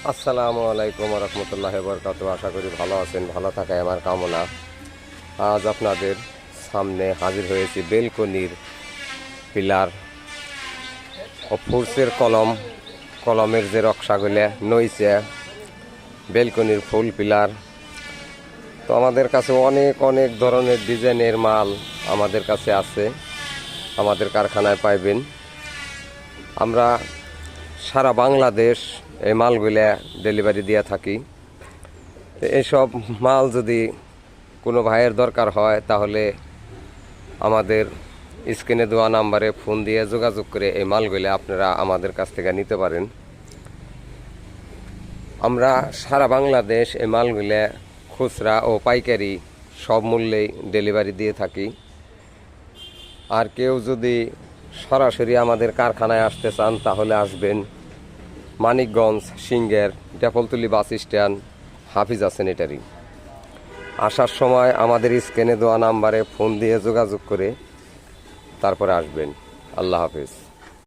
আসসালামু আলাইকুম রহমতুল্লাহি ওয়া বারাকাতুহু। আশা করি ভালো আছেন, ভালো থাকাই আমার কামনা। আজ আপনাদের সামনে হাজির হয়েছি বেলকনির পিলার ও ফুলসের কলমের যে রক্সাগুলো নইছে বেলকনির ফুল পিলার। তো আমাদের কাছে অনেক অনেক ধরনের ডিজাইনের মাল আমাদের কাছে আছে, আমাদের কারখানায় পাইবেন। আমরা সারা বাংলাদেশ এই মালগুলা ডেলিভারি দিয়ে থাকি। এইসব মাল যদি কোনো ভাইয়ের দরকার হয় তাহলে আমাদের স্ক্রিনে দেওয়া নাম্বারে ফোন দিয়ে যোগাযোগ করে এই মালগুলো আপনারা আমাদের কাছ থেকে নিতে পারেন। আমরা সারা বাংলাদেশ এই মালগুলো খুচরা ও পাইকারি সব মূল্যেই ডেলিভারি দিয়ে থাকি। আর কেউ যদি সরাসরি আমাদের কারখানায় আসতে চান তাহলে আসবেন মানিকগঞ্জ সিংহের ডেফলতুলি বাস স্ট্যান্ড হাফিজা স্যানিটারি। আসার সময় আমাদের স্ক্রিনে দেওয়া নাম্বারে ফোন দিয়ে যোগাযোগ করে তারপরে আসবেন। আল্লাহ হাফিজ।